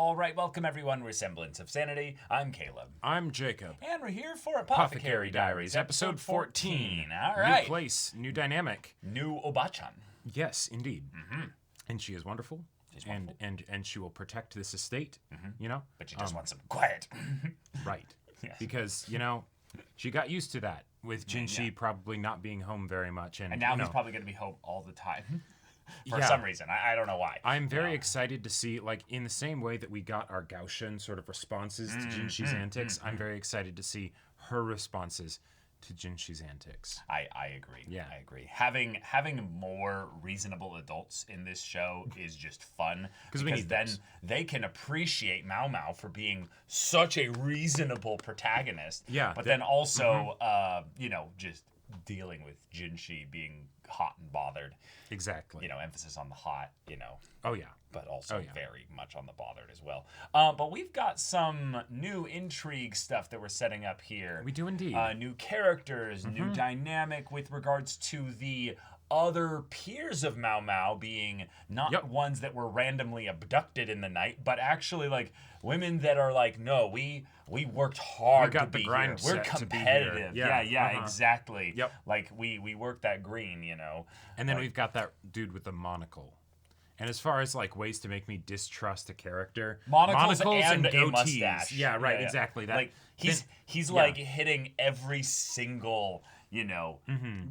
All right, welcome everyone. We're Semblance of Sanity. I'm Caleb. I'm Jacob. And we're here for Apothecary Diaries, episode 14. All right. New place, new dynamic. New Obachan. Yes, indeed. Mm-hmm. And she is wonderful. She's wonderful. And she will protect this estate, you know? But she just wants some quiet. Right. Yes. Because, you know, she got used to that with Jinshi probably not being home very much. And now you he's know, probably going to be home all the time. For some reason. I don't know why. I'm very excited to see, like, in the same way that we got our Gaoshan sort of responses to Jinshi's antics, I'm very excited to see her responses to Jinshi's antics. I agree. Yeah. I agree. Having more reasonable adults in this show is just fun. Because then they can appreciate Mao Mao for being such a reasonable protagonist. Yeah. But then also, you know, just dealing with Jinshi being hot and bothered. Exactly. You know, emphasis on the hot, you know. Oh, yeah. But also very much on the bothered as well. But we've got some new intrigue stuff that we're setting up here. We do indeed. New characters, new dynamic with regards to the other peers of Mao Mao being not ones that were randomly abducted in the night, but actually like women that are like, no, we worked hard to be here. We're competitive. Yeah, exactly. Yep. Like we worked that green, you know. And then we've got that dude with the monocle. And as far as like ways to make me distrust a character, monocles and a goatees. Mustache. Yeah, right, exactly. That like he's like hitting every single, you know,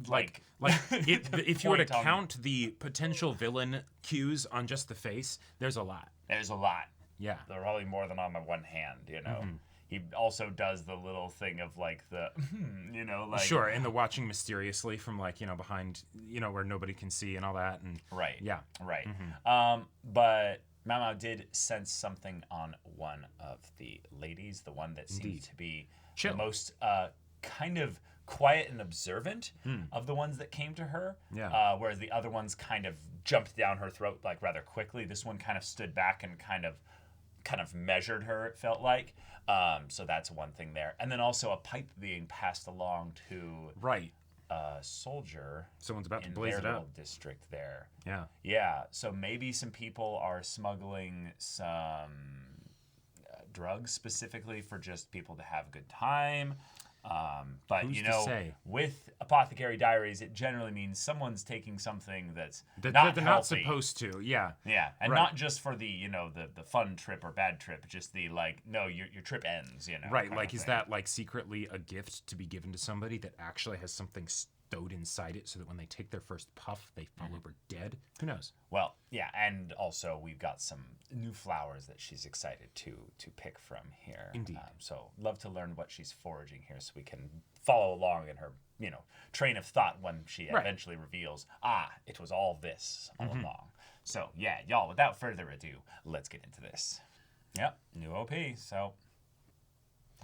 like if you were to count the potential villain cues on just the face, there's a lot. There's a lot. Yeah. There are probably more than on my one hand, you know. He also does the little thing of like the, you know, like sure, and the watching mysteriously from like, you know, behind, you know, where nobody can see and all that, and right, yeah, right. But Mao Mao did sense something on one of the ladies, the one that seemed to be the most kind of quiet and observant of the ones that came to her. Yeah. Whereas the other ones kind of jumped down her throat like rather quickly. This one kind of stood back and kind of measured her, it felt like. So that's one thing there. And then also a pipe being passed along to a soldier. Someone's about to in blaze their it up. little district there. Yeah. Yeah. So maybe some people are smuggling some drugs specifically for just people to have a good time. But who's you know, with Apothecary Diaries, it generally means someone's taking something that's not they're not supposed to. Yeah. Yeah, and not just for the, you know, the fun trip or bad trip, just the like, no, your trip ends, you know. Right, like is that like secretly a gift to be given to somebody that actually has something stowed inside it so that when they take their first puff, they fall over dead? Who knows? Well, yeah, and also we've got some new flowers that she's excited to pick from here. Indeed. So love to learn what she's foraging here so we can follow along in her, you know, train of thought when she eventually reveals, it was all this all along. So yeah, y'all, without further ado, let's get into this. Yep, new OP, so...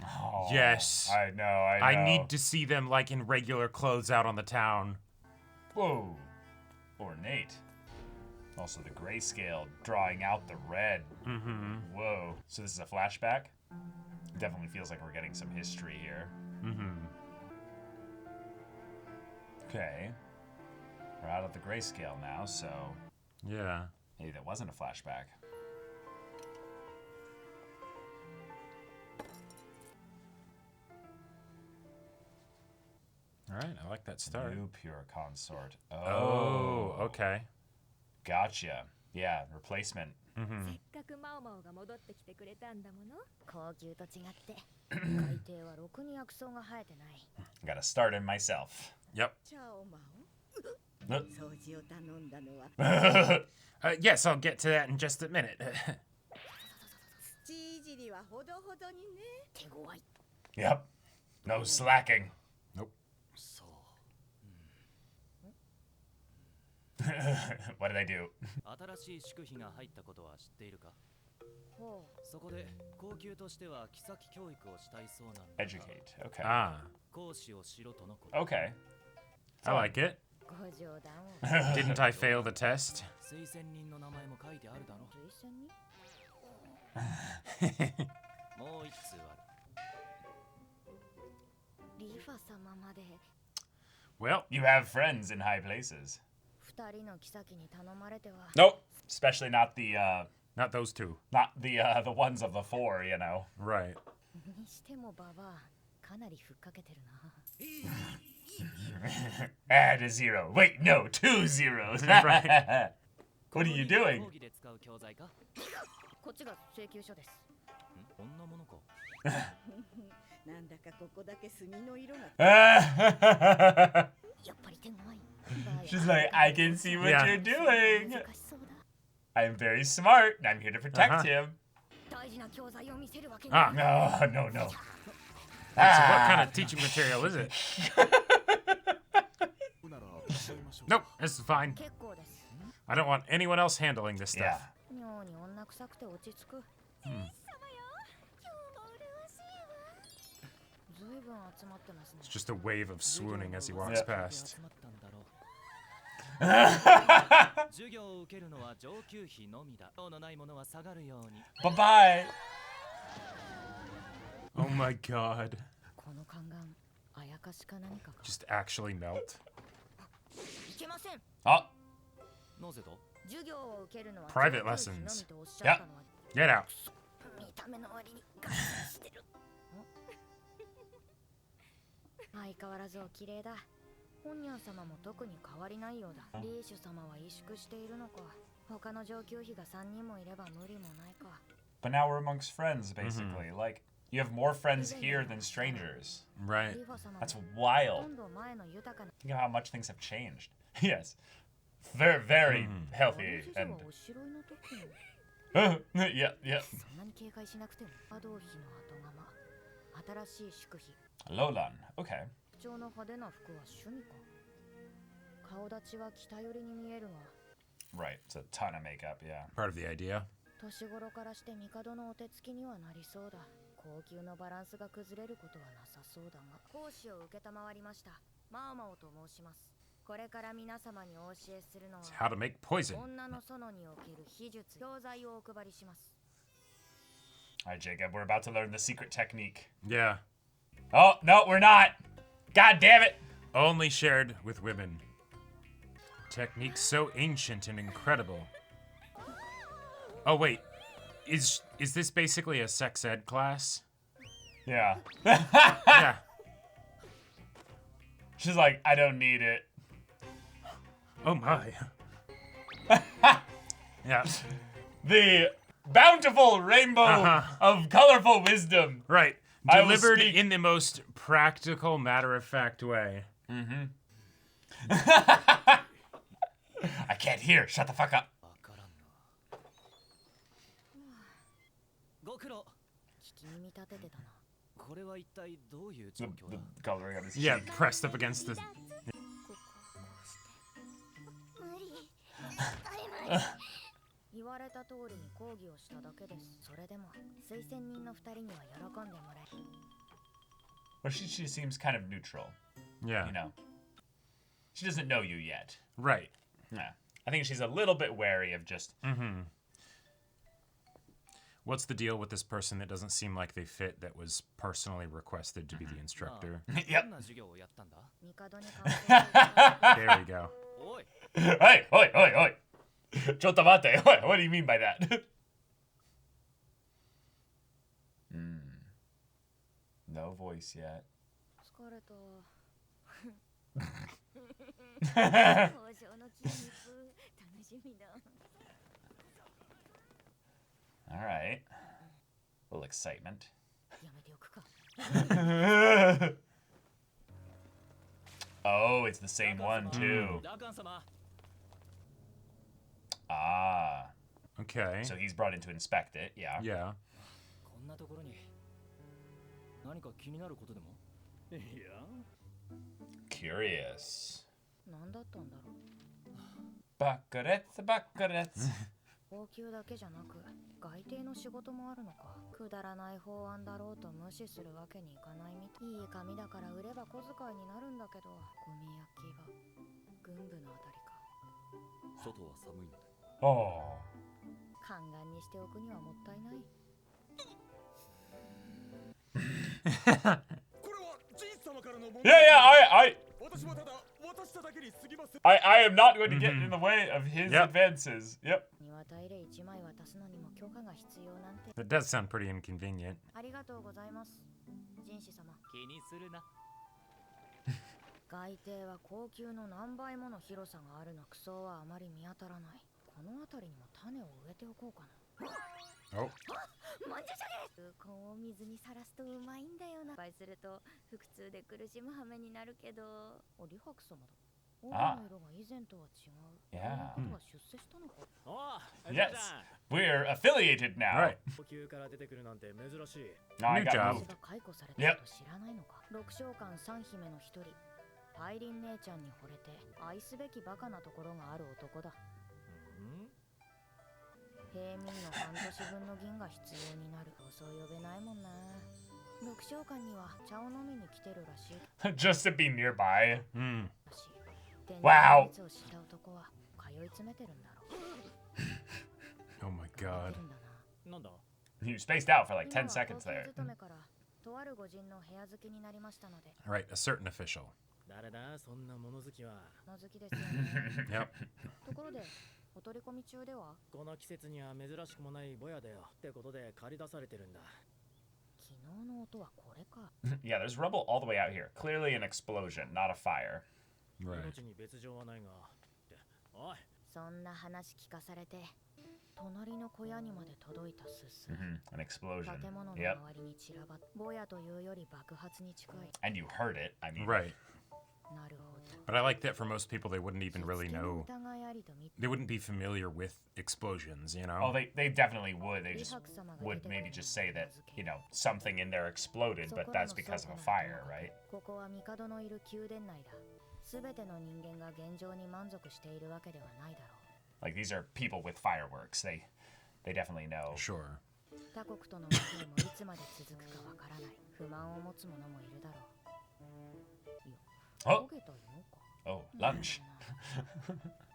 Oh, yes. I know. I need to see them like in regular clothes out on the town. Whoa. Ornate. Also the grayscale drawing out the red. Whoa. So this is a flashback? Definitely feels like we're getting some history here. Okay. We're out of the grayscale now, so Yeah. maybe that wasn't a flashback. All right, I like that start. New pure consort. Oh, okay. Gotcha. Yeah, replacement. せっかくマオマオが戻ってきてくれたんだもの。高級と違って海底はろくに薬草が生えてない。 Gotta start in myself. Yep. チャオマオ。 Look. 掃除を頼んだのは Yes, I'll get to that in just a minute. 土いじりはほどほどにね。手強い。 Yep. No slacking. Nope. そう。 What did I do? 新しい宿費が入ったことは知っているか？ほう。そこで高級としては木先教育をしたいそうなんだが。 Educate. Okay. 講師をしろとのこと。 Okay. I like it. ご冗談を。 Didn't I fail the test? 推薦人の名前も書いてあるだろ。推薦に。もう一通ある。リファ様まで。 Well, You have friends in high places. 二人の妃に頼まれては。 Nope. Especially not the Not those two. Not the ones of the 4, you know. Right. にしてもババアかなりふっかけてるな Add a 0. Wait, no, 2 zeros. Right. What are you doing? 講義で使う教材かこっちが請求書ですこんなものかなんだかここだけ墨の色がやっぱり手強い She's like, I can see what Yeah. you're doing. 難しそうだ I'm very smart, and I'm here to protect him. 大事な教材を見せるわけに Ah. は No, no, no. So what kind of teaching material is it? Nope, this is fine. 結構です I don't want anyone else handling this stuff. Yeah. 妙に女臭くて落ち着くずいぶん集まってますね It's just a wave of swooning as he walks past. 集まったんだろう授業を受けるのは上級費のみだ用のないものは下がるように Bye bye. Oh my god. この宦官あやかしか何かか Just actually melt. いけません Oh, なぜだ授業を受けるのは Private 上級費 lessons. のみとおっしゃったのは Get out. 見た目の割にガッしてる相変わらずお綺麗だ本ニャン様も特に変わりないようだリーシュ様は萎縮しているのか他の上級妃が3人もいれば無理もないか but now we're amongst friends, basically. Like, you have more friends here than strangers. Right. リファ様 That's ほ wild. とんど前の豊かな Think of how much things have changed. Yes. Very, very あ healthy の and... 女はおしろいの時に yeah, yeah. そんなに警戒しなくても波動妃の後釜新しい祝妃 Lolan. Okay. 口調の派手な服は趣味か顔立ちは北寄りに見えるが Right. It's a ton of makeup, yeah. Part of the idea. 年頃からして帝のお手つきにはなりそうだ高級のバランスが崩れることはなさそうだが講師を受けたまわりましたマオマオと申しますこれから皆様にお教えするのは It's how to make poison. 女の園における秘術教材をお配りします Alright, Jacob, we're about to learn the secret technique. Yeah. Oh, no, we're not. God damn it. Only shared with women. Techniques so ancient and incredible. Oh wait. Is this basically a sex ed class? Yeah. Yeah. She's like, I don't need it. Oh my. Yeah. The bountiful rainbow of colorful wisdom. Right. I will Delivered speak. in the most practical, matter-of-fact way. I can't hear. Shut the fuck up. わからんなご苦労聞き耳立ててたなこれは一体どういう The, 状況 the だ coloring on his Yeah, cheek. pressed up against the... 言われた通りに講義をしただけですそれでも推薦人の2人には喜んでもらえ Well, she seems kind of neutral, Yeah. you know. She doesn't know you yet. Right. Yeah. I think she's a little bit wary of just... What's the deal with this person that doesn't seem like they fit that was personally requested to be the instructor? ど Yep. んな授業をやったんだ帝に感想を There we go. おい Hey, oi, oi, oi. Chotamate. What do you mean by that? No voice yet. 疲れた交渉の筋肉楽しみだ All right. A little excitement. やめておくか Oh, it's the same one, too. ラカン様 Ah. Okay. So he's brought in to inspect it, yeah. Yeah. こんなところに何か気になることでもいや Curious. 何だったんだろう Buckarets, buckarets. 高級だけじゃなく外邸の仕事もあるのかくだらない法案だろうと無視するわけにいかないみたいいい紙だから売れば小遣いになるんだけどゴミ焼き場軍部のあたりか外は寒いので Oh. 宦官にしておくにはもったいない Yeah, yeah, I am not going to get in the way of his Yep. advances. Yep. 庭タイレ1枚渡すのにも必要なんて。 That does sound pretty inconvenient. ありがとうございます、人士様。気にするな。外邸は高級の何倍もの広さがあるの。クソはあまり見当たらない。この辺りにも種を植えておこうかな。 Oh. もんじゃじゃね。こを水にさらすとうまいんだよな。失敗すると腹痛で苦しむ羽目になるけど。おリハク様だ。帯の色が以前とは違う。 Yeah. この方は出世したのか。おう、 Yes, we're affiliated now. Right. 高級から出てくるなんて珍しい。 No, I New got job. moved. 私が解雇されたこと知らないのか。六召喚三姫の一人、パイリン姉ちゃんに惚れて愛すべきバカなところがある男だ。平民の半年分の銀が必要になる。そう呼べないもんな。六召喚には茶を飲みに来てるらしい。 Just to be nearby. Hmm. Wow. 天然の蜜を知った男は通い詰めてるんだろう。 Oh my god. なんだ。 You spaced out for like 10今は seconds 高級 there. 勤めからとある御人の部屋付けになりましたので。 Right, a certain official. 誰だそんな物好きは。の好きですよね。 Yep. ところでお取り込み中では。この季節には珍しくもないボヤだよ。ってことで借り出されてるんだ。昨日の音はこれか。 Yeah, there's rubble all the way out here. Clearly an explosion, not a fire. Right. 命に別状はないが。っておい。そんな話聞かされて隣の小屋にまで届いたすす。 An explosion. 建物の Yep. 周りに散らばっ。ぼやというより爆発に近い。 And you heard it. I mean, Right. なるほど。 But I like that for most people, they wouldn't even really 火付けの know. 疑いありと見 They wouldn't be familiar with explosions, you know? oh, they definitely would. They リ just ハク様が would 出てくる maybe の just を say that, 名付け you know, something in there exploded, そ but こらの that's because of a 倉庫 fire, なら right? ここは帝のいる宮殿内だ。すべての人間が現状に満足しているわけではないだろ Like these are people with fireworks. They definitely know. Sure. う。他国との和平もいつまで続くかわからない。不満を持つ者もいるだろう。いや、 Oh, 焦げた芋か。 oh, lunch.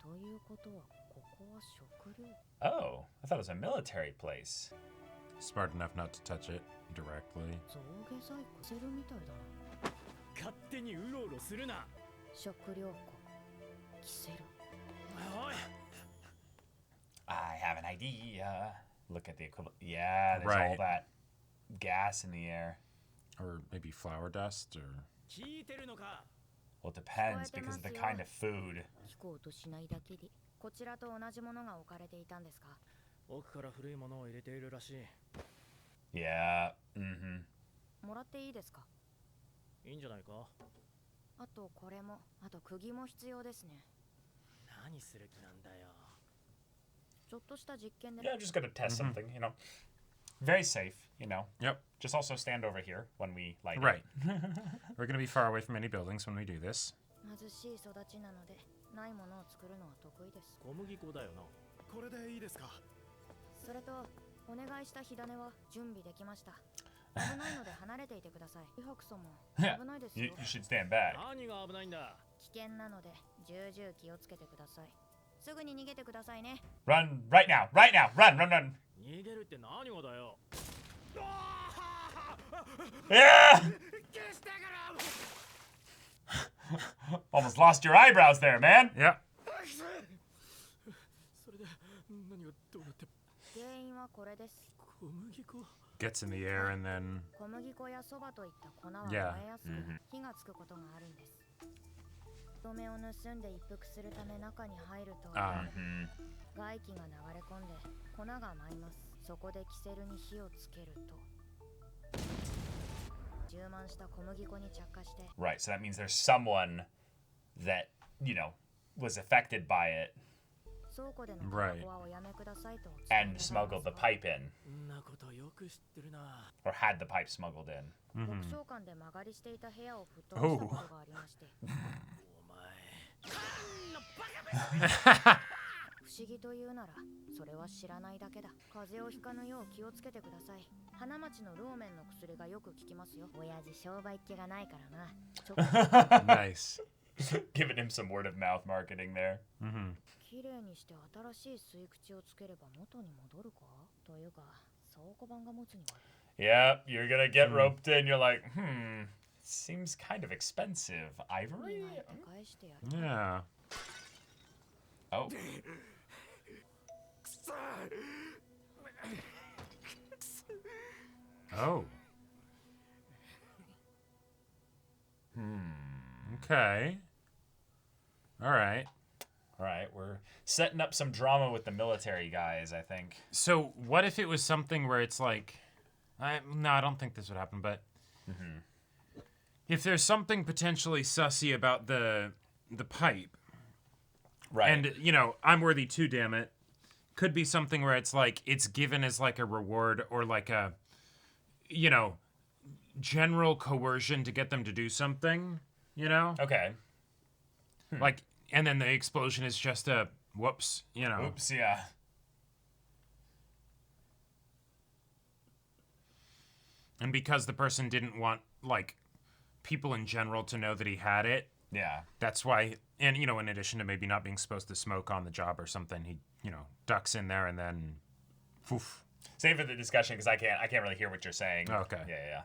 ということはここは食料。 Oh, I thought it was a military place. Smart enough not to touch it directly. 象牙細工セルみたいだな。勝手にうろうろするな。食料庫、キセル。おい。 I have an idea. Look at the equivalent. Yeah, there's all Right. that gas in the air. Or maybe flour dust, or... 聞いてるのか。 Well, it depends because of the kind of food. 聞こうとしないだけで。こちらと同じものが置かれていたんですか。奥から古いものを入れているらしい。 Yeah. Mm-hmm. もらっていいですか。いいんじゃないか。あとこれも、あと釘も必要ですね。何する気なんだよ。ちょっとした実験で。 Yeah, I'm just gonna test something, you know. Very safe, you know. Yep. Just also stand over here when we light Right. it. We're gonna be far away from any buildings when we do this. 貧しい育ちなので、ないものを作るのは得意です。小麦粉だよな。これでいいですか。それと、お願いした火種は準備できました。危ないので離れていてください。リハクソも Yeah, 危ないです you よ。 should stand back. 何が危ないんだ。危険なので重々気をつけてください。すぐに逃げてくださいね。 Run right now, right now, run, run, run. 逃げるって何がだよ。 Yeah! Almost lost your eyebrows there, man. Yep. それで何がどうなって。原因はこれです。小麦粉。 Gets in the air and then... 小麦粉やそばといった粉は Yeah. 燃えやすく、火がつくことがあるんです。人目を盗んで一服するため中に入ると、 Mm-hmm. 外気が流れ込んで粉が舞います。そこでキセルに火をつけると、充満した小麦粉に着火して、 Right, so that means there's someone that, you know, was affected by it 倉庫でのタバコはおやめくださいとお伝え and 願います smuggled the pipe in, んなことよく知ってるな。 or had the pipe smuggled in. 六召喚で間借りしていた部屋を吹っ飛ばしたことがありまして、お不思議というならそれは知らないだけだ。風邪をひかぬよう気をつけてください。花町のローメンの薬がよく効きますよ。親父商売っ気がないからな。ちょっと Nice. Giving him some word of mouth marketing there. 綺麗にして新しい吸い口をつければ元に戻るかというか倉庫版が持つには。 Yeah, you're gonna get roped in. You're like, seems kind of expensive. 磨 Ivory? いて返してやる。 Yeah. Oh. Oh. Okay. All right. All right, we're setting up some drama with the military guys, I think. So what if it was something where it's like, no, I don't think this would happen, but if there's something potentially sussy about the pipe, Right. and you know, I'm worthy too, damn it, could be something where it's like it's given as like a reward or like a, you know, general coercion to get them to do something, you know, Okay. like, and then the explosion is just a whoops, you know. Oops, yeah. And because the person didn't want, like, people in general to know that he had it, Yeah. that's why, and, you know, in addition to maybe not being supposed to smoke on the job or something, he, you know, ducks in there and then, poof. Save for the discussion because I can't really hear what you're saying. Okay. Yeah.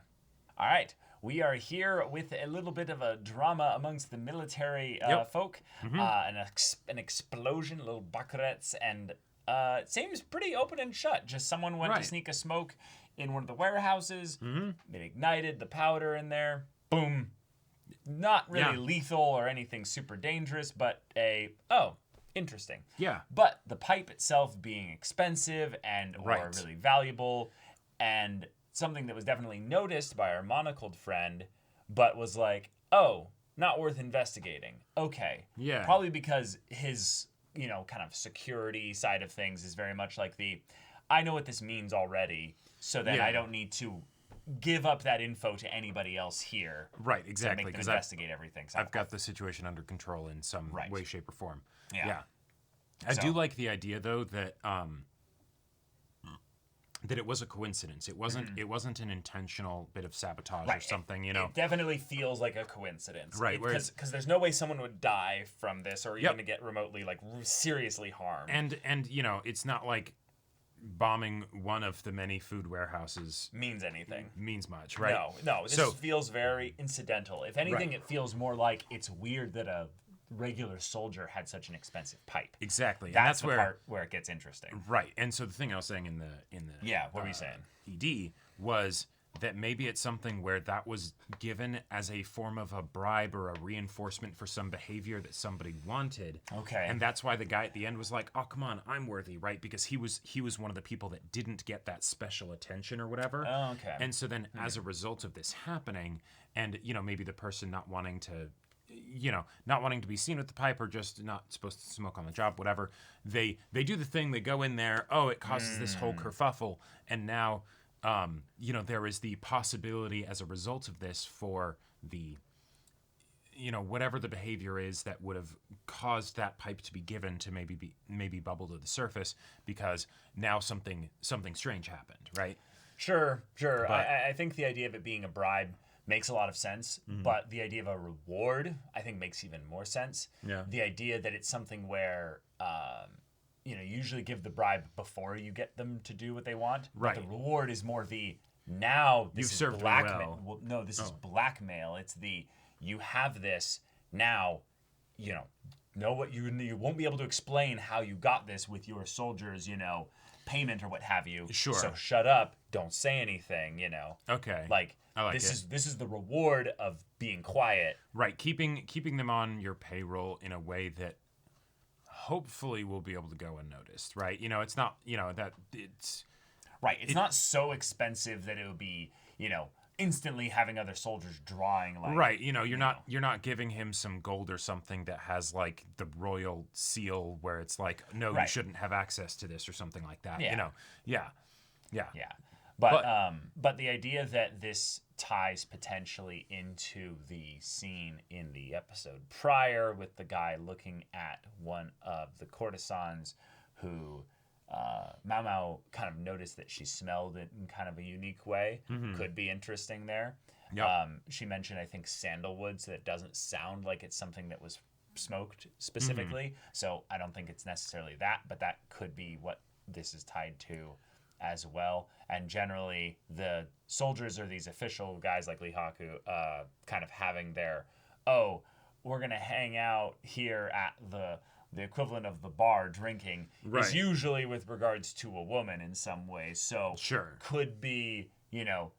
All right. We are here with a little bit of a drama amongst the military folk. An explosion, little buckarets, and it seems pretty open and shut. Just someone went to sneak a smoke in one of the warehouses. It ignited the powder in there. Boom. Not really lethal or anything super dangerous, but interesting. Yeah. But the pipe itself being expensive and or really valuable, and something that was definitely noticed by our monocled friend, but was like, oh, not worth investigating. Okay. Yeah. Probably because his, you know, kind of security side of things is very much like I know what this means already, so that I don't need to give up that info to anybody else here. Right, exactly. To make them investigate everything. So I've got the situation under control in some way, shape, or form. Yeah. I do like the idea, though, that that it was a coincidence. It wasn't an intentional bit of sabotage or something, you know. It definitely feels like a coincidence. Right. Because there's no way someone would die from this or even to get remotely, like, seriously harmed. And you know, it's not like bombing one of the many food warehouses means anything. Means much, right? No. This feels very incidental. If anything, it feels more like it's weird that a regular soldier had such an expensive pipe. Exactly. That's the part where it gets interesting. Right. And so the thing I was saying in the what were you saying? ED was that maybe it's something where that was given as a form of a bribe or a reinforcement for some behavior that somebody wanted. Okay. And that's why the guy at the end was like, "Oh, come on, I'm worthy," right? Because he was one of the people that didn't get that special attention or whatever. Oh, okay. And so then as a result of this happening, and you know, maybe the person not wanting to be seen with the pipe or just not supposed to smoke on the job, whatever, they do the thing, they go in there, it causes this whole kerfuffle, and now you know, there is the possibility as a result of this for the, you know, whatever the behavior is that would have caused that pipe to be given to maybe bubble to the surface because now something strange happened, right? Sure. But I think the idea of it being a bribe makes a lot of sense, but the idea of a reward, I think, makes even more sense. Yeah. The idea that it's something where, you know, you usually give the bribe before you get them to do what they want. Right. But the reward is more now this You've is served blackmail. well. No, this is blackmail. It's you have this now, you know what you won't be able to explain how you got this with your soldiers, you know, payment or what have you. Sure. So shut up, don't say anything, you know. Okay. Like, I like this it. this is the reward of being quiet. Right, keeping them on your payroll in a way that hopefully will be able to go unnoticed, right? You know, it's not, you know, that it's right. It's not so expensive that it would be, you know, instantly having other soldiers drawing like. Right, you know, you're not giving him some gold or something that has like the royal seal where it's like, no, you shouldn't have access to this or something like that. Yeah. You know, yeah. But the idea that this ties potentially into the scene in the episode prior with the guy looking at one of the courtesans who Mao Mao kind of noticed that she smelled it in kind of a unique way could be interesting there. Yep. She mentioned, I think, sandalwood, so that doesn't sound like it's something that was smoked specifically. So I don't think it's necessarily that, but that could be what this is tied to as well. And generally, the soldiers or these official guys like Lee Haku kind of having their, we're going to hang out here at the equivalent of the bar drinking is usually with regards to a woman in some way. So Sure. could be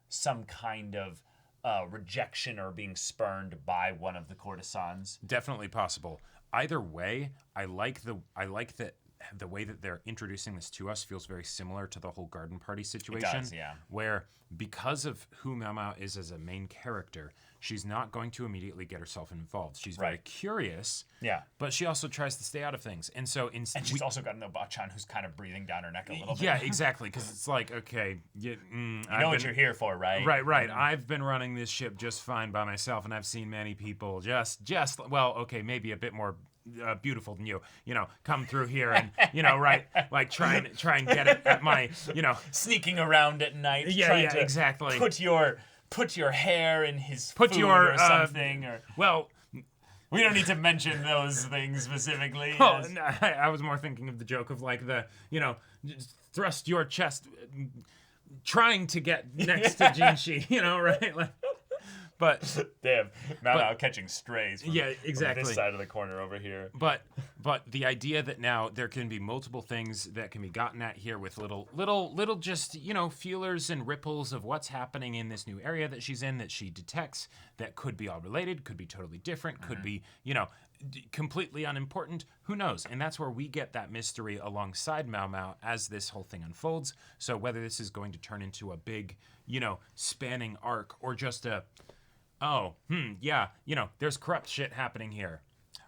some kind of rejection or being spurned by one of the courtesans. Definitely possible. Either way, I like that the way that they're introducing this to us feels very similar to the whole garden party situation. It does, yeah. Where because of who Mao Mao is as a main character, she's not going to immediately get herself involved. She's very curious. Yeah. But she also tries to stay out of things. And so And she's also got an Obachan who's kind of breathing down her neck a little bit. Yeah, exactly. Because it's like, okay, you know what you're here for, right? Right. I've been running this ship just fine by myself, and I've seen many people maybe a bit more beautiful than you come through here and like try and get it at my sneaking around at night, trying to exactly put your hair in his food or something, or we don't need to mention those things specifically. Oh, no, I was more thinking of the joke of like the thrust your chest trying to get next to Jinshi, right? Like, but damn, Mao catching strays. From, exactly. From this side of the corner over here. But the idea that now there can be multiple things that can be gotten at here with little just feelers and ripples of what's happening in this new area that she's in that she detects that could be all related, could be totally different, could be completely unimportant. Who knows? And that's where we get that mystery alongside Mao Mao as this whole thing unfolds. So whether this is going to turn into a big spanning arc or just a there's corrupt shit happening here.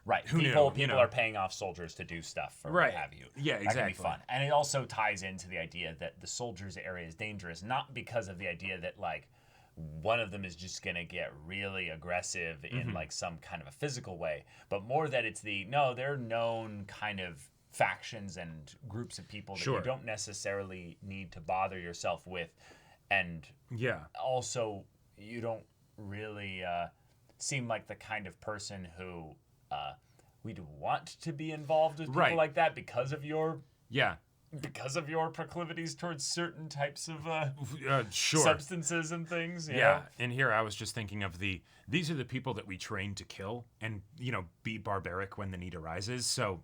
Right. People are paying off soldiers to do stuff or what have you. Yeah, exactly. That can be fun. And it also ties into the idea that the soldiers' area is dangerous, not because of the idea that, like, one of them is just going to get really aggressive in, like, some kind of a physical way, but more that it's they're known kind of factions and groups of people that you don't necessarily need to bother yourself with. And also, you don't really seem like the kind of person who we'd want to be involved with people like that because of your proclivities towards certain types of substances and things. And here I was just thinking of these are the people that we train to kill and be barbaric when the need arises. So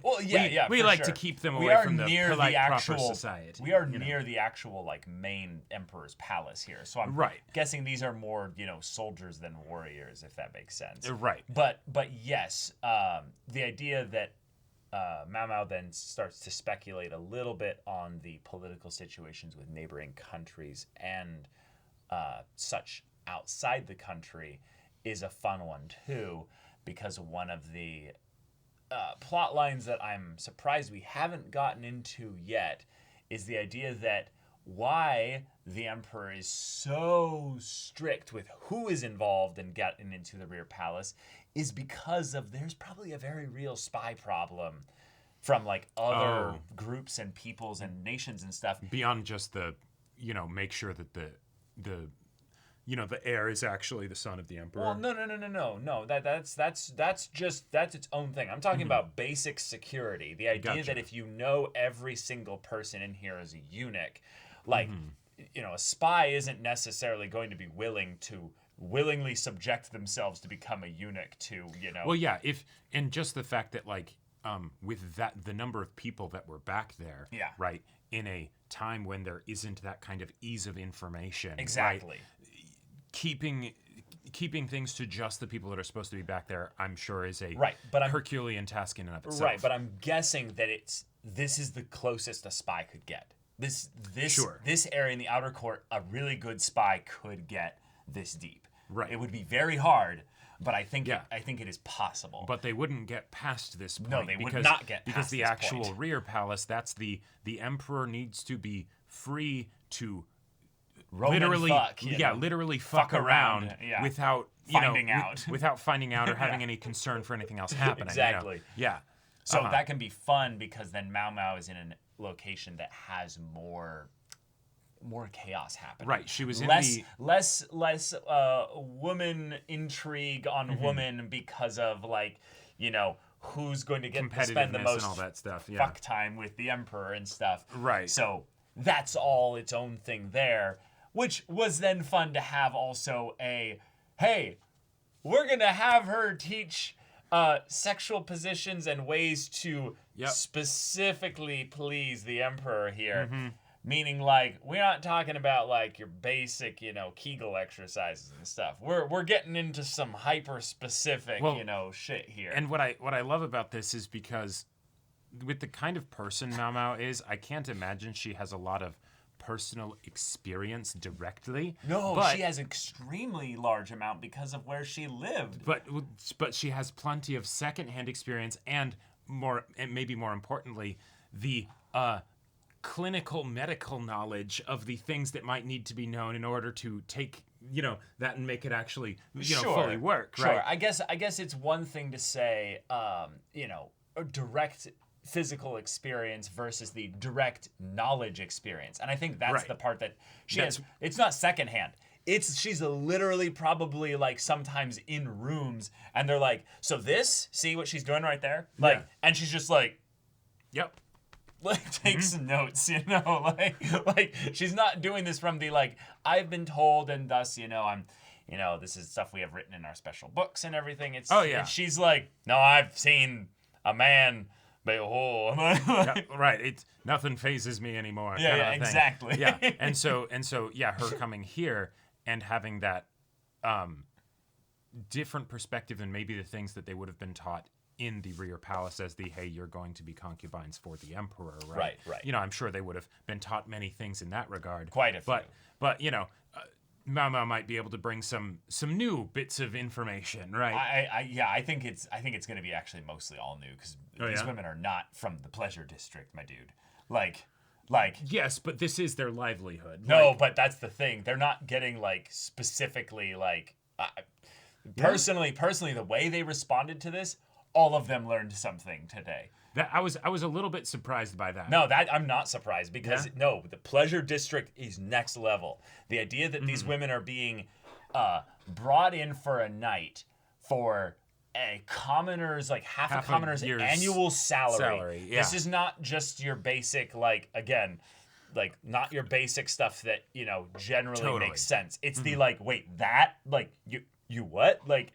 we like to keep them away from the polite, proper society. We are near the actual like main emperor's palace here, so I'm guessing these are more soldiers than warriors, if that makes sense. Right. But yes, the idea that Mao Mao then starts to speculate a little bit on the political situations with neighboring countries and such outside the country is a fun one too, because one of the plot lines that I'm surprised we haven't gotten into yet is the idea that why the Emperor is so strict with who is involved in getting into the rear palace is because there's probably a very real spy problem from like other groups and peoples and nations and stuff. Beyond just the, make sure that the heir is actually the son of the emperor. Well, no. That's its own thing. I'm talking about basic security. The idea that if you know every single person in here is a eunuch, like, a spy isn't necessarily going to be willingly subject themselves to become a eunuch to, Well, yeah, and just the fact that like, with the number of people that were back there, right, in a time when there isn't that kind of ease of information, exactly. Right, keeping things to just the people that are supposed to be back there, I'm sure is a Herculean task in and of itself. Right, but I'm guessing that this is the closest a spy could get. This area in the outer court, a really good spy could get this deep. Right. It would be very hard, but I think it is possible. But they wouldn't get past this point. No, they would not get past because the this actual point. rear palace, that's the emperor needs to be free to literally fuck around without finding out without finding out or having any concern for anything else happening. Exactly. Yeah. So that can be fun because then Mao Mao is in a location that has more chaos happening. Right. She was less woman intrigue on woman because of like who's going to get to spend the most and all that stuff. Yeah. fuck time with the emperor and stuff. Right. So that's all its own thing there. Which was then fun to have also hey, we're going to have her teach sexual positions and ways to specifically please the emperor here. Meaning, like, we're not talking about like your basic, Kegel exercises and stuff. We're getting into some hyper specific, shit here. And what I love about this is because with the kind of person Mao Mao is, I can't imagine she has a lot of personal experience directly. No, but she has extremely large amount because of where she lived. But she has plenty of secondhand experience and maybe more importantly, the clinical medical knowledge of the things that might need to be known in order to take that and make it actually fully work. Sure. Right? I guess it's one thing to say a direct physical experience versus the direct knowledge experience, and I think that's Right. the part that she has. It's not secondhand. She's literally probably like sometimes in rooms and they're like, so this, see what she's doing right there, like, and she's just like, Yep. like takes notes, like she's not doing this from the like I've been told and thus I'm this is stuff we have written in our special books and everything. It's she's like, no, I've seen a man be a whole Right. It's nothing phases me anymore. Yeah, exactly. Yeah. And so her coming here and having that different perspective than maybe the things that they would have been taught in the rear palace as hey, you're going to be concubines for the emperor, right? Right. I'm sure they would have been taught many things in that regard. Quite a few. But Mao Mao might be able to bring some new bits of information, right? I think it's going to be actually mostly all new because these women are not from the pleasure district, my dude. Like yes, but this is their livelihood. No, but that's the thing. They're not getting like specifically like personally the way they responded to this. All of them learned something today. That I was a little bit surprised by that. No, that I'm not surprised because the pleasure district is next level. The idea that these women are being brought in for a night for a commoner's like half a commoner's annual salary. Yeah. This is not just your basic not your basic stuff that generally makes sense. It's the like wait that like you what? Like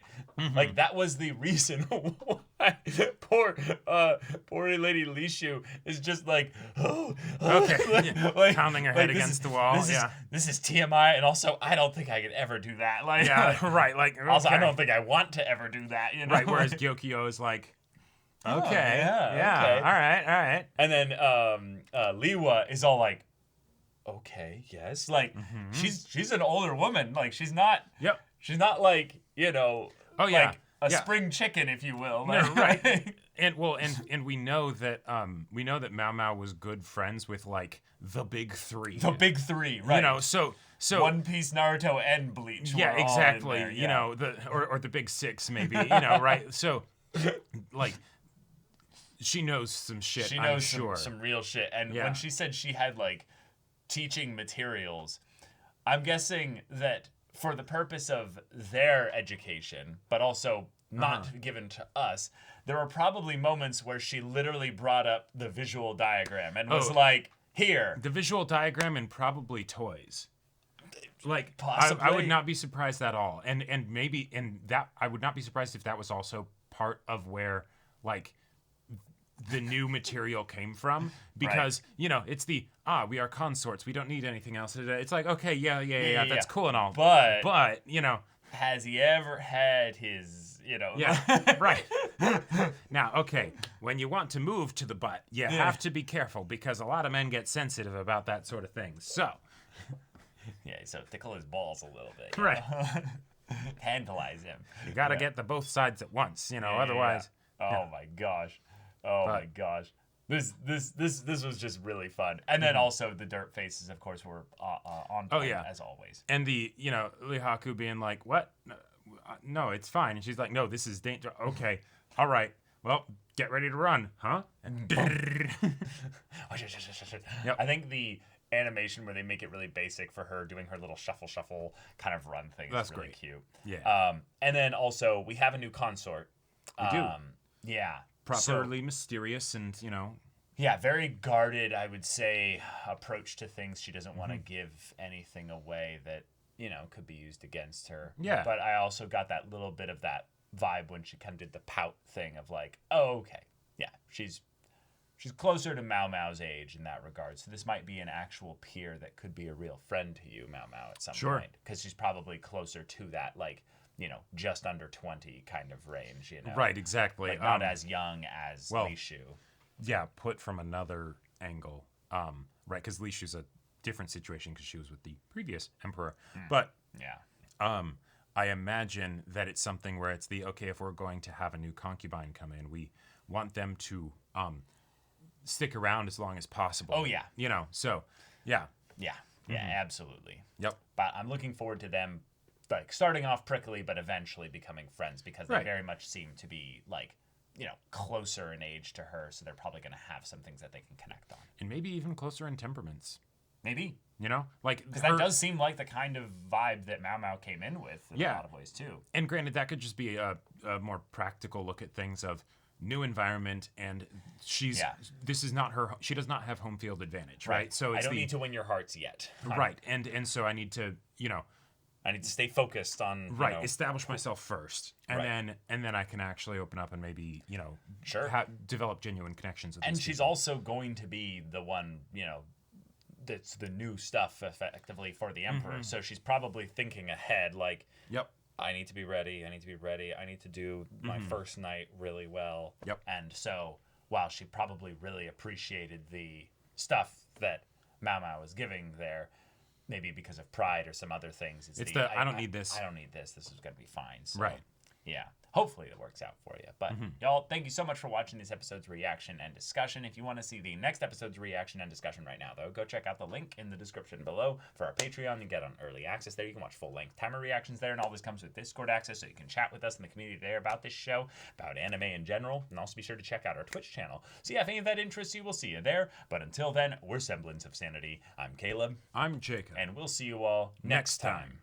that was the reason why poor Lady Lishu is just like, like pounding her head against the wall. This is TMI, and also I don't think I could ever do that. Like, right. Like, also I don't think I want to ever do that. Right. Whereas Gyokyo is like, okay, okay. all right. And then Liwa is all like, okay, yes, like she's an older woman. Like she's not. Yep. She's not like, like a spring chicken, if you will. No, right. And we know that Mao Mao was good friends with like the big three. The big three, right? So One Piece, Naruto, and Bleach. Yeah, were exactly. All in there, or the big six, maybe. Right? So, like, she knows some shit. She knows sure. some real shit. And when she said she had like teaching materials, I'm guessing that for the purpose of their education, but also not given to us, there were probably moments where she literally brought up the visual diagram and was like, here. The visual diagram and probably toys. Like, possibly. I would not be surprised at all. And maybe, that, I would not be surprised if that was also part of where, like, the new material came from, because it's the we are consorts, we don't need anything else. It's like, okay, yeah, that's cool and all, but has he ever had his right. Now, okay, when you want to move to the butt, you have to be careful because a lot of men get sensitive about that sort of thing. So so tickle his balls a little bit, right. Tantalize him. You got to get the both sides at once, otherwise. My gosh. My gosh. This was just really fun. And then also the dirt faces, of course, were on point as always. And the, Lihaku being like, what? No, it's fine. And she's like, no, this is dangerous. Okay. All right. Well, get ready to run, huh? And Yep. I think the animation where they make it really basic for her doing her little shuffle kind of run thing is really cute. Yeah. And then also we have a new consort. We do. Yeah. Properly mysterious and, Yeah, very guarded, I would say, approach to things. She doesn't want to give anything away that, could be used against her. Yeah. But I also got that little bit of that vibe when she kind of did the pout thing of like, oh, okay. Yeah, she's She's closer to Mao Mao's age in that regard. So this might be an actual peer that could be a real friend to you, Mao Mao, at some point. Because she's probably closer to that, like, you know, just under 20 kind of range, you know? Right, exactly. Like, not as young as Li Shu. Yeah, put from another angle. Right, because Li Shu's a different situation because she was with the previous emperor. But I imagine that it's something where it's okay, if we're going to have a new concubine come in, we want them to stick around as long as possible. Oh, yeah. You know, so, yeah. Yeah, absolutely. Yep. But I'm looking forward to them, like, starting off prickly, but eventually becoming friends, because they very much seem to be, like, you know, closer in age to her, so they're probably going to have some things that they can connect on. And maybe even closer in temperaments. Maybe. You know? Like, because that does seem like the kind of vibe that Mao Mao came in with in a lot of ways, too. And granted, that could just be a more practical look at things of new environment, and this is not her, she does not have home field advantage, right? So it's I don't need to win your hearts yet. Right, and so I need to, you know, I need to stay focused on establish myself first, and then I can actually open up and maybe, you know, develop genuine connections with and these she's people. also going to be the one, you know, that's the new stuff effectively for the emperor. So she's probably thinking ahead, like, I need to be ready. I need to do my first night really well. And so while she probably really appreciated the stuff that Mao Mao was giving there, maybe because of pride or some other things, it's I don't need this. I don't need this. This is going to be fine. So, right. Yeah. Hopefully it works out for you. But y'all, thank you so much for watching this episode's reaction and discussion. If you want to see the next episode's reaction and discussion right now, though, go check out the link in the description below for our Patreon. You get on early access there. You can watch full-length timer reactions there, and all this comes with Discord access, so you can chat with us in the community there about this show, about anime in general, and also be sure to check out our Twitch channel. So yeah, if any of that interests you, we'll see you there. But until then, we're Semblance of Sanity. I'm Caleb. I'm Jacob. And we'll see you all next time.